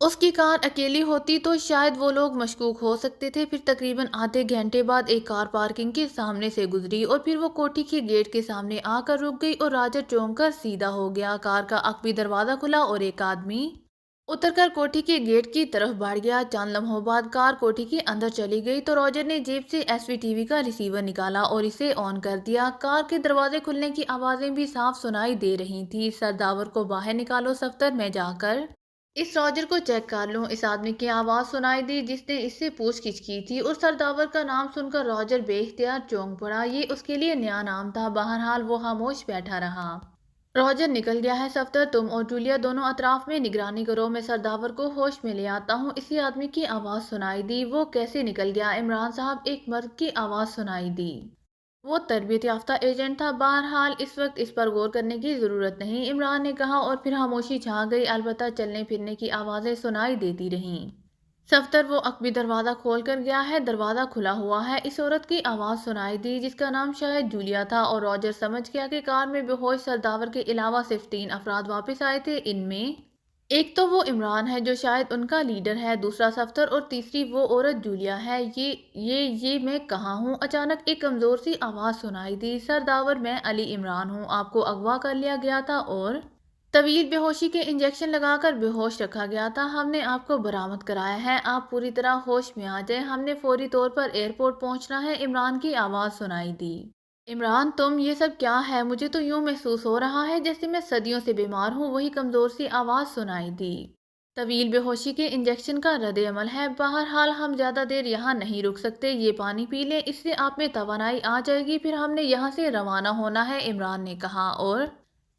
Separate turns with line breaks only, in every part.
اس کی کار اکیلی ہوتی تو شاید وہ لوگ مشکوک ہو سکتے تھے۔ پھر تقریباً آدھے گھنٹے بعد ایک کار پارکنگ کے سامنے سے گزری اور پھر وہ کوٹھی کے گیٹ کے سامنے آ کر رک گئی اور راجر چونک کر سیدھا ہو گیا۔ کار کا عقبی دروازہ کھلا اور ایک آدمی اتر کر کوٹھی کے گیٹ کی طرف بڑھ گیا۔ چند لمحوں بعد کار کوٹھی کے اندر چلی گئی تو راجر نے جیب سے ایس وی ٹی وی کا ریسیور نکالا اور اسے آن کر دیا۔ کار کے دروازے کھلنے کی آوازیں بھی صاف سنائی دے رہی تھیں۔ سرداور کو باہر نکالو صفتر، میں جا کر اس راجر کو چیک کر لوں۔ اس آدمی کی آواز سنائی دی جس نے اس سے پوچھ گچھ کی تھی اور سرداور کا نام سن کر راجر بے اختیار چونک پڑا۔ یہ اس کے لیے نیا نام تھا۔ بہرحال وہ خاموش بیٹھا رہا۔ راجر نکل گیا ہے صفتر، تم اور جولیا دونوں اطراف میں نگرانی کرو، میں سرداور کو ہوش میں لے آتا ہوں۔ اسی آدمی کی آواز سنائی دی۔ وہ کیسے نکل گیا عمران صاحب؟ ایک مرد کی آواز سنائی دی۔ وہ تربیت یافتہ ایجنٹ تھا۔ بہرحال اس وقت اس پر غور کرنے کی ضرورت نہیں، عمران نے کہا اور پھر خاموشی چھا گئی، البتہ چلنے پھرنے کی آوازیں سنائی دیتی رہیں۔ صفتر، وہ عقبی دروازہ کھول کر گیا ہے، دروازہ کھلا ہوا ہے۔ اس عورت کی آواز سنائی دی جس کا نام شاید جولیا تھا اور راجر سمجھ گیا کہ کار میں بے ہوش سرداور کے علاوہ صرف 3 افراد واپس آئے تھے۔ ان میں ایک تو وہ عمران ہے جو شاید ان کا لیڈر ہے، دوسرا صفتر اور تیسری وہ عورت جولیا ہے۔ یہ میں کہاں ہوں؟ اچانک ایک کمزور سی آواز سنائی دی، سرداور، میں علی عمران ہوں، آپ کو اغوا کر لیا گیا تھا اور طویل بے ہوشی کے انجیکشن لگا کر بے ہوش رکھا گیا تھا۔ ہم نے آپ کو برآمد کرایا ہے، آپ پوری طرح ہوش میں آ جائیں، ہم نے فوری طور پر ایئرپورٹ پہنچنا ہے۔ عمران کی آواز سنائی دی۔ عمران، تم، یہ سب کیا ہے؟ مجھے تو یوں محسوس ہو رہا ہے جیسے میں صدیوں سے بیمار ہوں۔ وہی کمزور سی آواز سنائی دی۔ طویل بے ہوشی کے انجیکشن کا رد عمل ہے۔ بہرحال ہم زیادہ دیر یہاں نہیں رک سکتے، یہ پانی پی لیں، اس سے آپ میں توانائی آ جائے گی، پھر ہم نے یہاں سے روانہ ہونا ہے، عمران نے کہا اور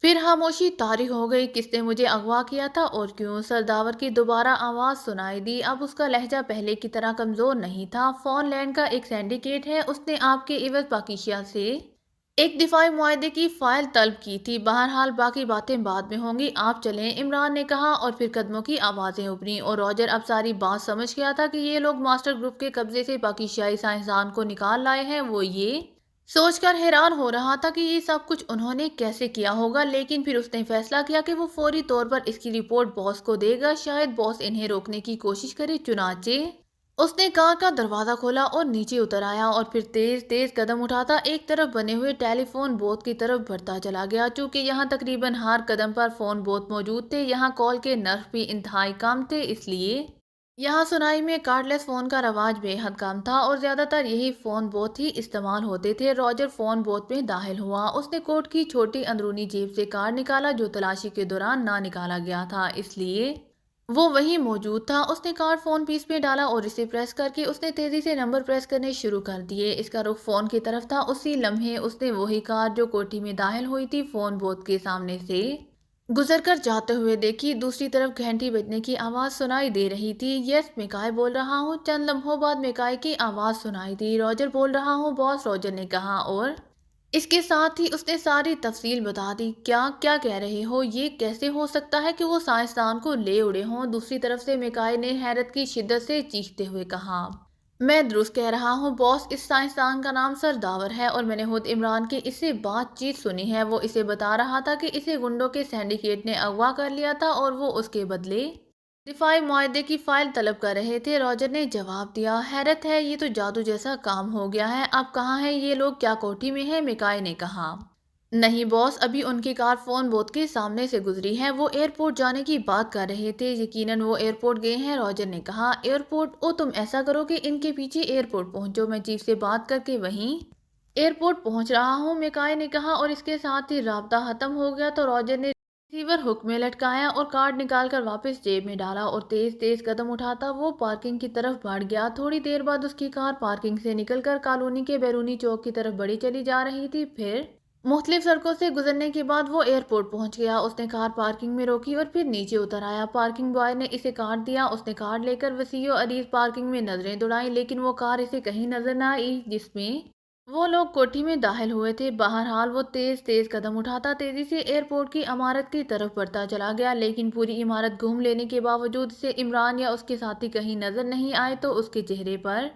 پھر خاموشی طاری ہو گئی۔ کس نے مجھے اغوا کیا تھا اور کیوں؟ سرداور کی دوبارہ آواز سنائی دی۔ اب اس کا لہجہ پہلے کی طرح کمزور نہیں تھا۔ فون لینڈ کا ایک سینڈیکیٹ ہے، اس نے آپ کے عوض پاکیزہ سے ایک دفاعی معاہدے کی فائل طلب کی تھی۔ بہرحال باقی باتیں بعد میں ہوں گی، آپ چلیں، عمران نے کہا اور پھر قدموں کی آوازیں ابھریں اور راجر اب ساری بات سمجھ گیا تھا کہ یہ لوگ ماسٹر گروپ کے قبضے سے پاکیزائی سائنسدان کو نکال لائے ہیں۔ وہ یہ سوچ کر حیران ہو رہا تھا کہ یہ سب کچھ انہوں نے کیسے کیا ہوگا، لیکن پھر اس نے فیصلہ کیا کہ وہ فوری طور پر اس کی رپورٹ باس کو دے گا، شاید باس انہیں روکنے کی کوشش کرے۔ چنانچہ اس نے کار کا دروازہ کھولا اور نیچے اتر آیا اور پھر تیز تیز قدم اٹھاتا ایک طرف بنے ہوئے ٹیلی فون بوتھ کی طرف بڑھتا چلا گیا۔ چونکہ یہاں تقریباً ہر قدم پر فون بوتھ موجود تھے، یہاں کال کے نرخ بھی انتہائی کم تھے، اس لیے یہاں سنائی میں کارڈ لیس فون کا رواج بے حد کم تھا اور زیادہ تر یہی فون بوتھ ہی استعمال ہوتے تھے۔ راجر فون بوتھ میں داخل ہوا۔ اس نے کوٹ کی چھوٹی اندرونی جیب سے کارڈ نکالا جو تلاشی کے دوران نہ نکالا گیا تھا، اس لیے وہ وہیں موجود تھا۔ اس نے کارڈ فون پیس میں ڈالا اور اسے پریس کر کے اس نے تیزی سے نمبر پریس کرنے شروع کر دیے۔ اس کا رخ فون کی طرف تھا۔ اسی لمحے اس نے وہی کار جو کوٹھی میں داخل ہوئی تھی فون بوتھ کے سامنے سے گزر کر جاتے ہوئے دیکھی۔ دوسری طرف گھنٹی بجنے کی آواز سنائی دے رہی تھی۔ یس، میکائے بول رہا ہوں۔ چند لمحوں بعد میکائے کی آواز سنائی دی۔ راجر بول رہا ہوں باس، راجر نے کہا اور اس کے ساتھ ہی اس نے ساری تفصیل بتا دی۔ کیا کہہ رہے ہو؟ یہ کیسے ہو سکتا ہے کہ وہ سائنسدان کو لے اڑے ہوں؟ دوسری طرف سے میکائے نے حیرت کی شدت سے چیختے ہوئے کہا، میں درست کہہ رہا ہوں باس، اس سائنسدان کا نام سرداور ہے اور میں نے خود عمران کی اس سے بات چیت سنی ہے۔ وہ اسے بتا رہا تھا کہ اسے گنڈوں کے سینڈیکیٹ نے اغوا کر لیا تھا اور وہ اس کے بدلے دفاعی معاہدے کی فائل طلب کر رہے تھے، راجر نے جواب دیا۔ حیرت ہے، یہ تو جادو جیسا کام ہو گیا ہے۔ اب کہاں ہیں یہ لوگ؟ کیا کوٹھی میں ہیں؟ میکائے نے کہا، نہیں باس، ابھی ان کی کار فون بوتھ کے سامنے سے گزری ہے، وہ ایئرپورٹ جانے کی بات کر رہے تھے۔ یقیناً وہ ایئرپورٹ گئے ہیں، راجر نے کہا۔ ایئرپورٹ؟ او، تم ایسا کرو کہ ان کے پیچھے ایئرپورٹ پہنچو، میں چیف سے بات کر کے وہیں ایئرپورٹ پہنچ رہا ہوں، میکائے نے کہا اور اس کے ساتھ ہی رابطہ ختم ہو گیا تو راجر نے ریسیور ہک میں لٹکایا اور کارڈ نکال کر واپس جیب میں ڈالا اور تیز تیز قدم اٹھاتا وہ پارکنگ کی طرف بڑھ گیا۔ تھوڑی دیر بعد اس کی کار پارکنگ سے نکل کر کالونی کے بیرونی چوک کی طرف بڑھی چلی جا رہی تھی۔ پھر مختلف سڑکوں سے گزرنے کے بعد وہ ایئرپورٹ پہنچ گیا۔ اس نے کار پارکنگ میں روکی اور پھر نیچے اتر آیا۔ پارکنگ بوائے نے اسے کارڈ دیا۔ اس نے کارڈ لے کر وسیع و عریض پارکنگ میں نظریں دوڑائیں، لیکن وہ کار اسے کہیں نظر نہ آئی جس میں وہ لوگ کوٹھی میں داخل ہوئے تھے۔ بہرحال وہ تیز تیز قدم اٹھاتا تیزی سے ایئرپورٹ کی عمارت کی طرف بڑھتا چلا گیا، لیکن پوری عمارت گھوم لینے کے باوجود اسے عمران یا اس کے ساتھی کہیں نظر نہیں آئے تو اس کے چہرے پر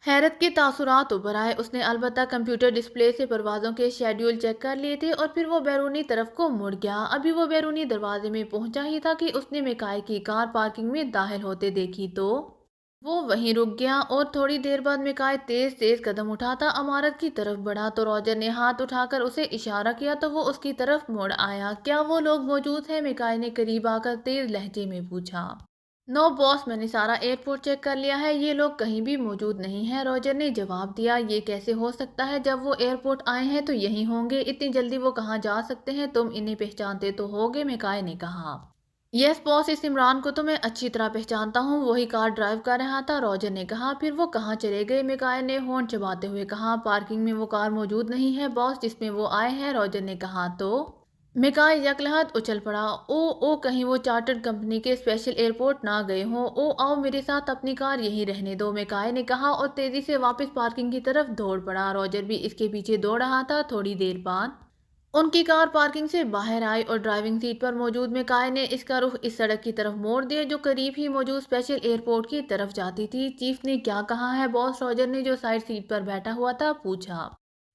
حیرت کے تاثرات ابھر آئے۔ اس نے البتہ کمپیوٹر ڈسپلے سے پروازوں کے شیڈول چیک کر لیے تھے اور پھر وہ بیرونی طرف کو مڑ گیا۔ ابھی وہ بیرونی دروازے میں پہنچا ہی تھا کہ اس نے میکائے کی کار پارکنگ میں داخل ہوتے دیکھی تو وہ وہیں رک گیا اور تھوڑی دیر بعد میکائے تیز تیز قدم اٹھاتا عمارت کی طرف بڑھا تو روجر نے ہاتھ اٹھا کر اسے اشارہ کیا تو وہ اس کی طرف مڑ آیا۔ کیا وہ لوگ موجود ہیں؟ میکائے نے قریب آ کر تیز لہجے میں پوچھا۔ نو باس، میں نے سارا ایئرپورٹ چیک کر لیا ہے، یہ لوگ کہیں بھی موجود نہیں ہیں، روجر نے جواب دیا۔ یہ کیسے ہو سکتا ہے؟ جب وہ ایئرپورٹ آئے ہیں تو یہیں ہوں گے، اتنی جلدی وہ کہاں جا سکتے ہیں؟ تم انہیں پہچانتے تو ہوگے، میکائے نے کہا۔ یس باس، اس عمران کو تو میں اچھی طرح پہچانتا ہوں، وہی کار ڈرائیو کر رہا تھا، روجر نے کہا۔ پھر وہ کہاں چلے گئے؟ میکائے نے ہونٹ چباتے ہوئے کہا۔ پارکنگ میں وہ کار موجود نہیں ہے باس جس میں وہ آئے ہیں، روجر نے کہا۔ تو میکائے یکلہت اچھل پڑا۔ او کہیں وہ چارٹرڈ کمپنی کے اسپیشل ایئرپورٹ نہ گئے ہوں۔ آؤ میرے ساتھ، اپنی کار یہیں رہنے دو، میکائے نے کہا اور تیزی سے واپس پارکنگ کی طرف دوڑ پڑا۔ روجر بھی اس کے پیچھے دوڑ رہا تھا۔ تھوڑی دیر بعد ان کی کار پارکنگ سے باہر آئی اور ڈرائیونگ سیٹ پر موجود میکائے نے اس کا رخ اس سڑک کی طرف موڑ دیا جو قریب ہی موجود اسپیشل ایئرپورٹ کی طرف جاتی تھی۔ چیف نے کیا کہا ہے باس؟ روجر نے جو سائیڈ سیٹ پر بیٹھا ہوا تھا پوچھا۔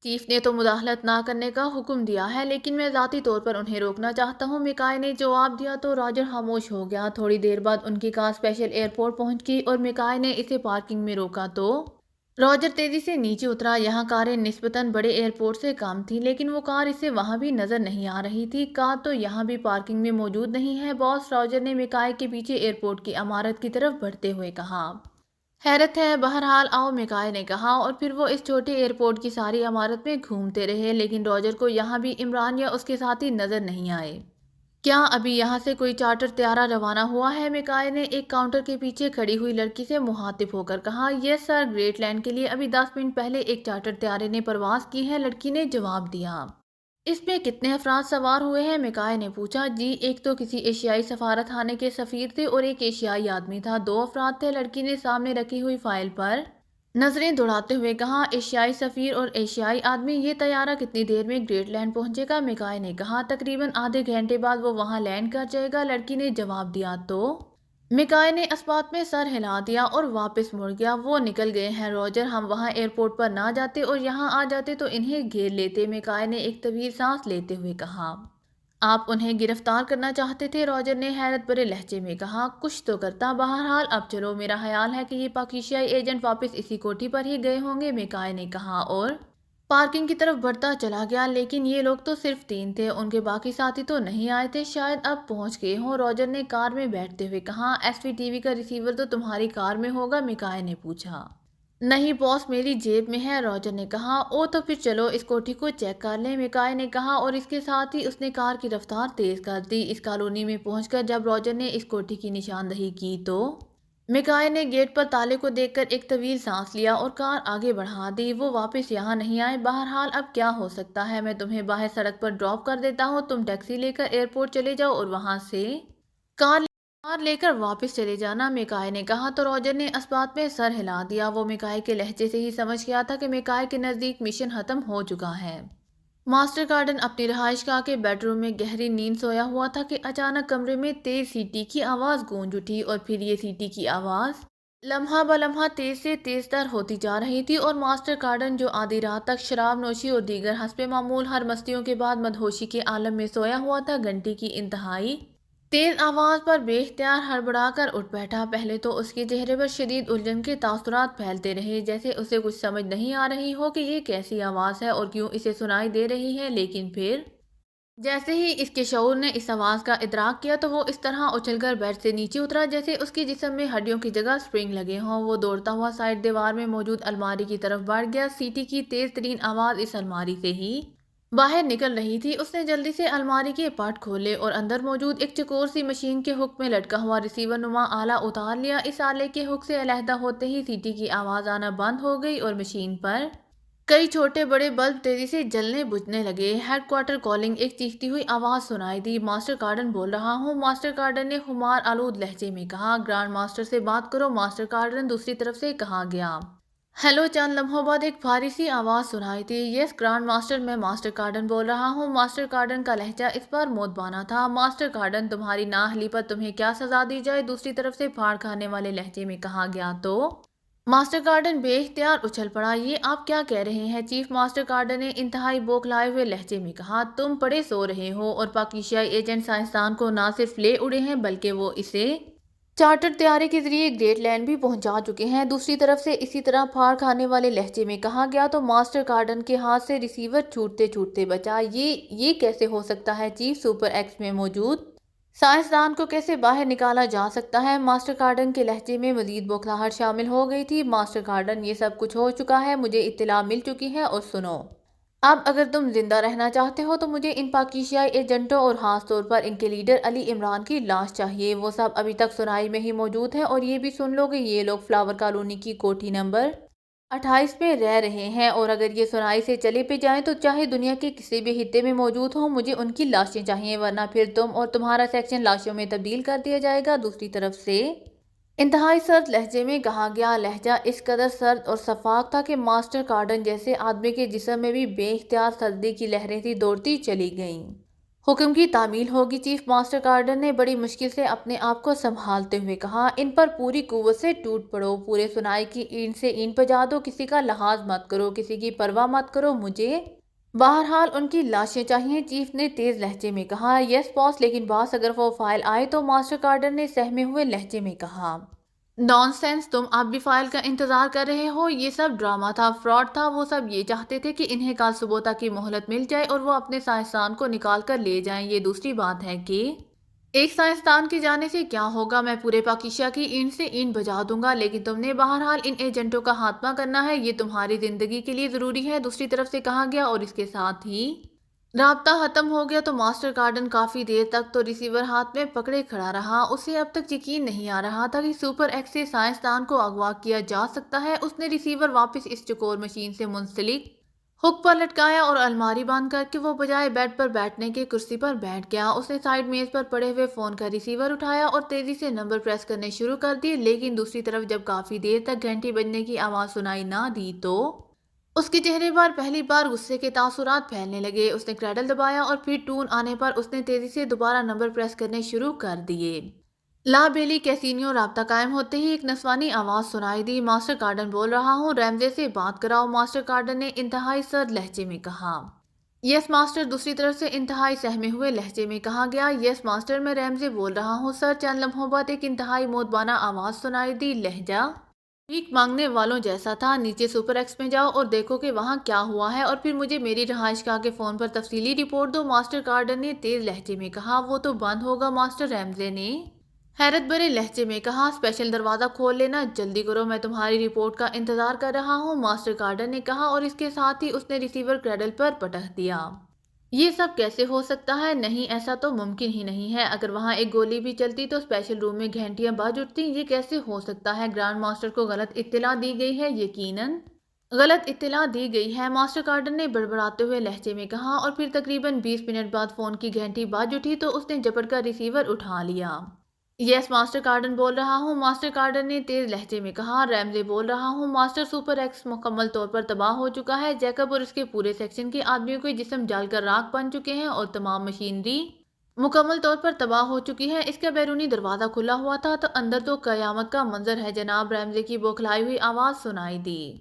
چیف نے تو مداخلت نہ کرنے کا حکم دیا ہے، لیکن میں ذاتی طور پر انہیں روکنا چاہتا ہوں، میکائے نے جواب دیا تو روجر خاموش ہو گیا۔ تھوڑی دیر بعد ان کی کار اسپیشل ایئرپورٹ پہنچ گئی اور میکائے نے اسے پارکنگ میں روکا تو روجر تیزی سے نیچے اترا۔ یہاں کاریں نسبتاً بڑے ایئرپورٹ سے کم تھیں، لیکن وہ کار اسے وہاں بھی نظر نہیں آ رہی تھی۔ کار تو یہاں بھی پارکنگ میں موجود نہیں ہے باس، روجر نے میکائے کے پیچھے ایئرپورٹ کی عمارت کی طرف بڑھتے ہوئے کہا۔ حیرت ہے، بہرحال آؤ، میکائے نے کہا اور پھر وہ اس چھوٹے ایئرپورٹ کی ساری عمارت میں گھومتے رہے، لیکن روجر کو یہاں بھی عمران یا اس کے ساتھی نظر نہیں آئے۔ کیا ابھی یہاں سے کوئی چارٹر طیارہ روانہ ہوا ہے؟ میکائے نے ایک کاؤنٹر کے پیچھے کھڑی ہوئی لڑکی سے مخاطب ہو کر کہا۔ یس سر، گریٹ لینڈ کے لیے ابھی 10 منٹ پہلے ایک چارٹر طیارے نے پرواز کی ہے، لڑکی نے جواب دیا۔ اس میں کتنے افراد سوار ہوئے ہیں؟ میکائے نے پوچھا۔ جی، ایک تو کسی ایشیائی سفارت خانے کے سفیر تھے اور ایک ایشیائی آدمی تھا، 2 افراد تھے، لڑکی نے سامنے رکھی ہوئی فائل پر نظریں دوڑاتے ہوئے کہا۔ ایشیائی سفیر اور ایشیائی آدمی، یہ طیارہ کتنی دیر میں گریٹ لینڈ پہنچے گا؟ میکائے نے کہا۔ تقریباً آدھے گھنٹے بعد وہ وہاں لینڈ کر جائے گا، لڑکی نے جواب دیا۔ تو میکائے نے اسبات میں سر ہلا دیا اور واپس مڑ گیا۔ وہ نکل گئے ہیں روجر، ہم وہاں ایئرپورٹ پر نہ جاتے اور یہاں آ جاتے تو انہیں گھیر لیتے، میکائے نے ایک طویل سانس لیتے ہوئے کہا۔ آپ انہیں گرفتار کرنا چاہتے تھے؟ روجر نے حیرت بھرے لہجے میں کہا۔ کچھ تو کرتا، بہرحال اب چلو، میرا خیال ہے کہ یہ پاکیزائی ایجنٹ واپس اسی کوٹھی پر ہی گئے ہوں گے، میکائے نے کہا اور پارکنگ کی طرف بڑھتا چلا گیا۔ لیکن یہ لوگ تو صرف 3 تھے، ان کے باقی ساتھی تو نہیں آئے تھے، شاید اب پہنچ گئے ہوں، روجر نے کار میں بیٹھتے ہوئے کہا۔ ایس وی ٹی وی کا ریسیور تو تمہاری کار میں ہوگا، میکائے نے پوچھا۔ نہیں باس، میری جیب میں ہے، روجر نے کہا۔ تو پھر چلو اس کوٹھی کو چیک کر لیں، میکائے نے کہا اور اس کے ساتھ ہی اس نے کار کی رفتار تیز کر دی۔ اس کالونی میں پہنچ کر جب روجر نے اس کوٹھی کی نشاندہی کی تو میکائے نے گیٹ پر تالے کو دیکھ کر ایک طویل سانس لیا اور کار آگے بڑھا دی۔ وہ واپس یہاں نہیں آئے، بہرحال اب کیا ہو سکتا ہے، میں تمہیں باہر سڑک پر ڈراپ کر دیتا ہوں، تم ٹیکسی لے کر ایئرپورٹ چلے جاؤ اور وہاں سے کار لے کر واپس چلے جانا، میکائے نے کہا تو روجر نے اسبات میں سر ہلا دیا۔ وہ میکائے کے لہجے سے ہی سمجھ گیا تھا کہ میکائے کے نزدیک مشن ختم ہو چکا ہے۔ ماسٹر کارڈن اپنی رہائش گاہ کے بیڈ روم میں گہری نیند سویا ہوا تھا کہ اچانک کمرے میں تیز سیٹی کی آواز گونج اٹھی اور پھر یہ سیٹی کی آواز لمحہ بلمحہ تیز سے تیز تر ہوتی جا رہی تھی اور ماسٹر کارڈن جو آدھی رات تک شراب نوشی اور دیگر حسب معمول ہر مستیوں کے بعد مدہوشی کے عالم میں سویا ہوا تھا، گھنٹی کی انتہائی تیز آواز پر بے اختیار ہڑبڑا کر اٹھ بیٹھا۔ پہلے تو اس کے چہرے پر شدید الجھن کے تاثرات پھیلتے رہے، جیسے اسے کچھ سمجھ نہیں آ رہی ہو کہ یہ کیسی آواز ہے اور کیوں اسے سنائی دے رہی ہے، لیکن پھر جیسے ہی اس کے شعور نے اس آواز کا ادراک کیا تو وہ اس طرح اچھل کر بیڈ سے نیچے اترا جیسے اس کے جسم میں ہڈیوں کی جگہ اسپرنگ لگے ہوں۔ وہ دوڑتا ہوا سائڈ دیوار میں موجود الماری کی طرف بڑھ گیا۔ سیٹی کی تیز ترین آواز اس الماری سے ہی باہر نکل رہی تھی۔ اس نے جلدی سے الماری کے پٹ کھولے اور اندر موجود ایک چکور سی مشین کے ہک میں لٹکا ہوا ریسیور نما آلہ اتار لیا۔ اس آلے کے ہک سے علیحدہ ہوتے ہی سیٹی کی آواز آنا بند ہو گئی اور مشین پر کئی چھوٹے بڑے بلب تیزی سے جلنے بجھنے لگے۔ ہیڈ کوارٹر کالنگ، ایک چیختی ہوئی آواز سنائی دی۔ ماسٹر کارڈن بول رہا ہوں، ماسٹر کارڈن نے خمار آلود لہجے میں کہا۔ گرانڈ ماسٹر سے بات کرو، ماسٹر کارڈن، دوسری طرف سے کہا گیا۔ ہیلو، چند لمحوں بعد ایک بھاری سی آواز سنائی دی۔ یس گرانڈ ماسٹر، میں ماسٹر کارڈن بول رہا ہوں۔ ماسٹر کارڈن کا لہجہ اس بار مودبانہ تھا۔ ماسٹر کارڈن، تمہاری نااہلی پر تمہیں کیا سزا دی جائے، دوسری طرف سے پھاڑ کھانے والے لہجے میں کہا گیا۔ تو ماسٹر کارڈن بے اختیار اچھل پڑا۔ یہ آپ کیا کہہ رہے ہیں؟ چیف ماسٹر کارڈن نے انتہائی بوکھلائے ہوئے لہجے میں کہا۔ تم پڑے سو رہے ہو اور پاکیزائی ایجنٹ سائنسدان کو نہ صرف لے اڑے ہیں بلکہ وہ اسے چارٹر طیارے کے ذریعے گریٹ لینڈ بھی پہنچا چکے ہیں۔ دوسری طرف سے اسی طرح پھاڑ کھانے والے لہجے میں کہا گیا تو ماسٹر کارڈن کے ہاتھ سے ریسیور چھوٹتے چھوٹتے بچا۔ یہ کیسے ہو سکتا ہے؟ چیف، سپر ایکس میں موجود سائنسدان کو کیسے باہر نکالا جا سکتا ہے؟ ماسٹر کارڈن کے لہجے میں مزید بوکھلاہٹ شامل ہو گئی تھی۔ ماسٹر کارڈن، یہ سب کچھ ہو چکا ہے، مجھے اطلاع مل چکی ہے، اور سنو، اب اگر تم زندہ رہنا چاہتے ہو تو مجھے ان پاکیزائی ایجنٹوں اور خاص طور پر ان کے لیڈر علی عمران کی لاش چاہیے۔ وہ سب ابھی تک سنائی میں ہی موجود ہیں، اور یہ بھی سن لو کہ یہ لوگ فلاور کالونی کی کوٹھی نمبر 28 میں رہ رہے ہیں، اور اگر یہ سنائی سے چلے پہ جائیں تو چاہے دنیا کے کسی بھی خطے میں موجود ہوں، مجھے ان کی لاشیں چاہیے، ورنہ پھر تم اور تمہارا سیکشن لاشوں میں تبدیل کر دیا جائے گا۔ دوسری طرف سے انتہائی سرد لہجے میں کہا گیا۔ لہجہ اس قدر سرد اور شفاف تھا کہ ماسٹر کارڈن جیسے آدمی کے جسم میں بھی بے اختیار سردی کی لہریں سی دوڑتی چلی گئیں۔ حکم کی تعمیل ہوگی، چیف ماسٹر کارڈن نے بڑی مشکل سے اپنے آپ کو سنبھالتے ہوئے کہا۔ ان پر پوری قوت سے ٹوٹ پڑو، پورے سنائی کی اینٹ سے اینٹ بجا دو، کسی کا لحاظ مت کرو، کسی کی پرواہ مت کرو، مجھے بہرحال ان کی لاشیں چاہیے، چیف نے تیز لہجے میں کہا۔ یس باس، لیکن باس اگر وہ فائل آئے تو؟ ماسٹر کارڈن نے سہمے ہوئے لہجے میں کہا۔ نان سینس، تم اب بھی فائل کا انتظار کر رہے ہو؟ یہ سب ڈرامہ تھا، فراڈ تھا۔ وہ سب یہ چاہتے تھے کہ انہیں کل صبح تک کی مہلت مل جائے اور وہ اپنے سائنسدان کو نکال کر لے جائیں۔ یہ دوسری بات ہے کہ ایک سائنسدان کے جانے سے کیا ہوگا، میں پورے پاکیزا کی اینٹ سے اینٹ بجا دوں گا، لیکن تم نے بہرحال ان ایجنٹوں کا خاتمہ کرنا ہے، یہ تمہاری زندگی کے لیے ضروری ہے، دوسری طرف سے کہا گیا، اور اس کے ساتھ ہی رابطہ ختم ہو گیا تو ماسٹر کارڈن کافی دیر تک تو ریسیور ہاتھ میں پکڑے کھڑا رہا۔ اسے اب تک یقین نہیں آ رہا تھا کہ سپر ایکس سے سائنسدان کو اغوا کیا جا سکتا ہے۔ اس نے ریسیور واپس اس چکور مشین سے منسلک ہک پر لٹکایا اور الماری بند کر کے وہ بجائے بیڈ پر بیٹھنے کے کرسی پر بیٹھ گیا۔ اس نے سائیڈ میز پر پڑے ہوئے فون کا ریسیور اٹھایا اور تیزی سے نمبر پریس کرنے شروع کر دیے، لیکن دوسری طرف جب کافی دیر تک گھنٹی بجنے کی آواز سنائی نہ دی تو اس کے چہرے پر پہلی بار غصے کے تاثرات پھیلنے لگے۔ اس نے کریڈل دبایا اور پھر ٹون آنے پر اس نے تیزی سے دوبارہ نمبر پریس کرنے شروع کر دیے۔ لا بیلی کیسینو رابطہ قائم ہوتے ہی ایک نسوانی آواز سنائی دی۔ ماسٹر کارڈن بول رہا ہوں، ریمزے سے بات کراؤ، ماسٹر کارڈن نے انتہائی سرد لہجے میں کہا۔ یس ماسٹر، دوسری طرف سے انتہائی سہمے ہوئے لہجے میں کہا گیا۔ یس ماسٹر، میں ریمزے بول رہا ہوں سر۔ چند لمحوں بعد ایک انتہائی مودبانہ آواز سنائی دی۔ لہجہ بھیک مانگنے والوں جیسا تھا۔ نیچے سپر ایکس میں جاؤ اور دیکھو کہ وہاں کیا ہوا ہے، اور پھر مجھے میری رہائش گاہ کے فون پر تفصیلی رپورٹ دو، ماسٹر کارڈن نے تیز لہجے میں کہا۔ وہ تو بند ہوگا ماسٹر، ریمزے نے حیرت بھرے لہجے میں کہا۔ اسپیشل دروازہ کھول لینا، جلدی کرو، میں تمہاری رپورٹ کا انتظار کر رہا ہوں، ماسٹر کارڈن نے کہا، اور اس کے ساتھ ہی اس نے ریسیور کریڈل پر پٹک دیا۔ یہ سب کیسے ہو سکتا ہے؟ نہیں، ایسا تو ممکن ہی نہیں ہے۔ اگر وہاں ایک گولی بھی چلتی تو اسپیشل روم میں گھنٹیاں بج اٹھتی۔ یہ کیسے ہو سکتا ہے؟ گرانڈ ماسٹر کو غلط اطلاع دی گئی ہے، یقیناً غلط اطلاع دی گئی ہے، ماسٹر کارڈن نے بڑبڑاتے ہوئے لہجے میں کہا، اور پھر تقریباً 20 منٹ بعد فون کی گھنٹی بج اٹھی تو اس نے جھپٹ کر ریسیور اٹھا لیا۔ یس ماسٹر کارڈن بول رہا ہوں، ماسٹر کارڈن نے تیز لہجے میں کہا۔ ریمزے بول رہا ہوں ماسٹر، سپر ایکس مکمل طور پر تباہ ہو چکا ہے، جیکب اور اس کے پورے سیکشن کے آدمیوں کے جسم جل کر راکھ بن چکے ہیں اور تمام مشینری مکمل طور پر تباہ ہو چکی ہے۔ اس کا بیرونی دروازہ کھلا ہوا تھا تو اندر تو قیامت کا منظر ہے جناب، ریمزے کی بوکھلائی ہوئی آواز سنائی دی۔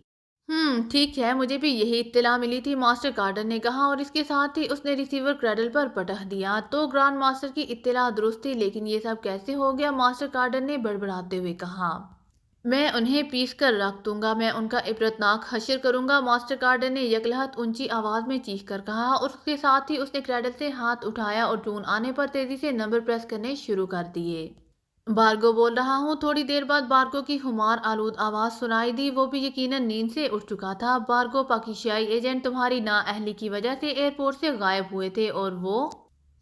ٹھیک ہے، مجھے بھی یہی اطلاع ملی تھی، ماسٹر کارڈن نے کہا، اور اس کے ساتھ ہی اس نے ریسیور کریڈل پر پٹک دیا۔ تو گرانڈ ماسٹر کی اطلاع درست تھی، لیکن یہ سب کیسے ہو گیا؟ ماسٹر کارڈن نے بڑبڑاتے ہوئے کہا۔ میں انہیں پیس کر رکھ دوں گا، میں ان کا عبرتناک حشر کروں گا، ماسٹر کارڈن نے یکلہت اونچی آواز میں چیخ کر کہا، اور اس کے ساتھ ہی اس نے کریڈل سے ہاتھ اٹھایا اور ٹون آنے پر تیزی سے نمبر پریس کرنے شروع کر دیے۔ بارگو بول رہا ہوں۔ تھوڑی دیر بعد بارگو کی خمار آلود آواز سنائی دی، وہ بھی یقیناً نیند سے اٹھ چکا تھا۔ بارگو، پاکیزائی ایجنٹ تمہاری نااہلی کی وجہ سے ایئرپورٹ سے غائب ہوئے تھے، اور وہ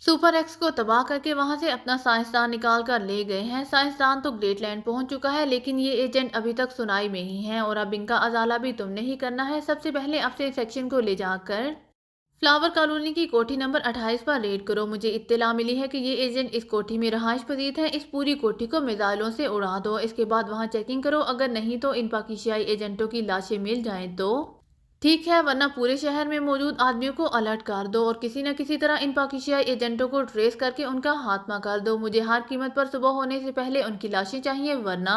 سپر ایکس کو تباہ کر کے وہاں سے اپنا سائنسدان نکال کر لے گئے ہیں۔ سائنسدان تو گریٹ لینڈ پہنچ چکا ہے، لیکن یہ ایجنٹ ابھی تک سنائی میں ہی ہیں، اور اب ان کا ازالہ بھی تم نے ہی کرنا ہے۔ سب سے پہلے اپنے سیکشن کو لے جا کر فلاور کالونی کی کوٹھی نمبر 28 پر ریڈ کرو۔ مجھے اطلاع ملی ہے کہ یہ ایجنٹ اس کوٹھی میں رہائش پذیر ہیں، اس پوری کوٹھی کو میزائلوں سے اڑا دو، اس کے بعد وہاں چیکنگ کرو، اگر نہیں تو ان پاکیزائی ایجنٹوں کی لاشیں مل جائیں تو ٹھیک ہے، ورنہ پورے شہر میں موجود آدمیوں کو الرٹ کر دو اور کسی نہ کسی طرح ان پاکیزائی ایجنٹوں کو ٹریس کر کے ان کا خاتمہ کر دو۔ مجھے ہر قیمت پر صبح ہونے سے پہلے ان کی لاشیں چاہیے، ورنہ